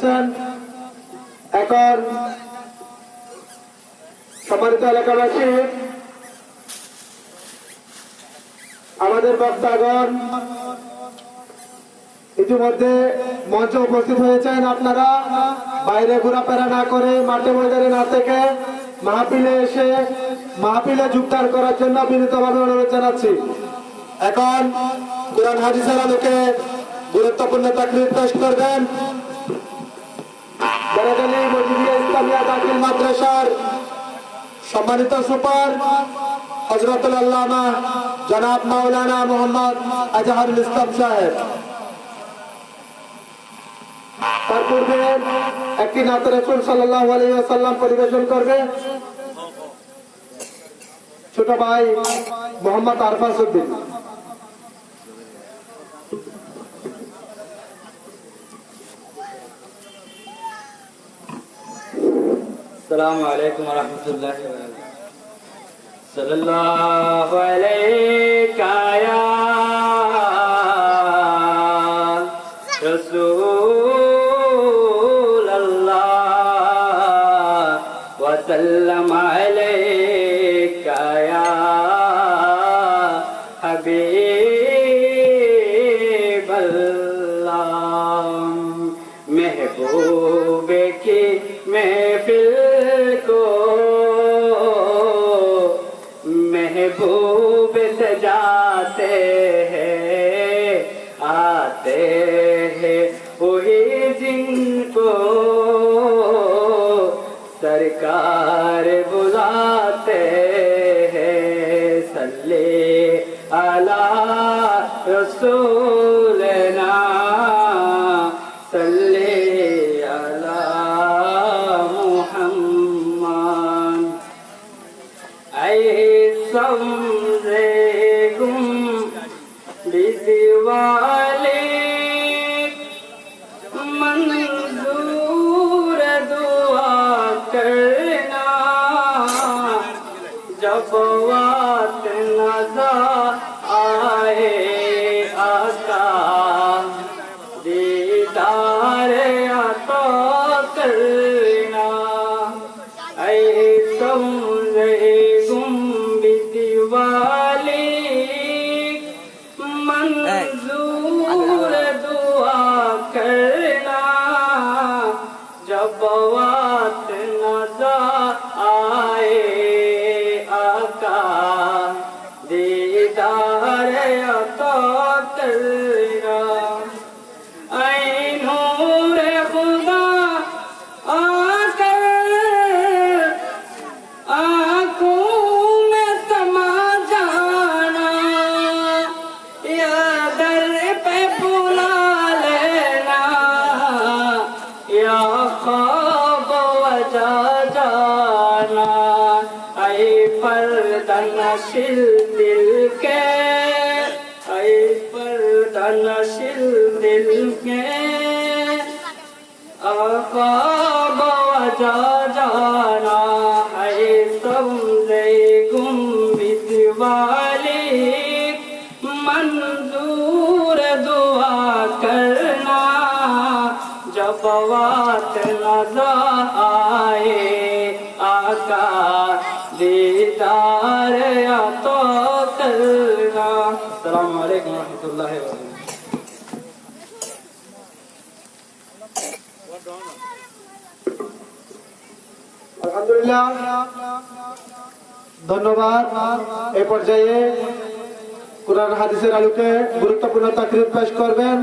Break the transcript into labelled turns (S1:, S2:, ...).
S1: যাচ্ছেন। এখন সম্মানিত এলাকাবাসী, আমাদের বক্তাগণ ইতিমধ্যে মঞ্চে উপস্থিত হয়েছেন। আপনারা বাইরে ঘোরাফেরা না করে মাঠে ময়দানে না থেকে মাহফিলে এসে মাহফিলে যোগদান করার জন্য বিনীতভাবে অনুরোধ জানাচ্ছি। এখন কোরআন হাদিসের আলোকে গুরুত্বপূর্ণ তাকরীর পেশ করবেন বেড়াগালী মজিদিয়া ইসলামিয়া দাখিল মাদ্রাসার সম্মানিত সুপার হযরতুল আল্লামা জনাব মাওলানা মোহাম্মদ আজহারুল ইসলাম সাহেব। তার পূর্বে একটি নাত রাসূল সাল্লাল্লাহু আলাইহি ওয়াসাল্লাম পরিবেশন করবে ছোট ভাই মোহাম্মদ আরফাস উদ্দিন।
S2: अस्सलामु अलैकुम व रहमतुल्लाहि व बरकातुहू। सल्लल्लाहु अलैका या रसूल अल्लाह व सल्लम अलैका या हबीब अल्लाह। महबूब की महफिल महबूब सजाते हैं, आते हैं वही जिनको सरकार बुलाते हैं। सल्ले अला रसूलना सल्ले अला मुहम्मद। समझे गुम बिदवाले मंजूर दुआ करना जब वक्त नज़र आए आका दीदार अता करना। ऐ समझे मंजूर दुआ करना जब वक्त नज़र आए आका दीदार अता करना। ऐ नूर खुदा आकर आँखों में समा जाना, या दर पे बुला लेना, या ख्वाब वजा जाना। ऐ पर्दा नशील दिल के, ऐ पर्दा नशील दिल के, ख्वाब वजा जाना। ऐ समझे गुंबिद वाली मंजूर दुआ करना जब वक्त नज़र आए आका दीदार अता करना। अस्सलामु अलैकुम व रहमतुल्लाहि व बरकातुहू।
S1: আলহামদুলিল্লাহ, ধন্যবাদ। এই পর্যায়ে কোরআন হাদিসের আলোকে গুরুত্বপূর্ণ তাকরীর পেশ করবেন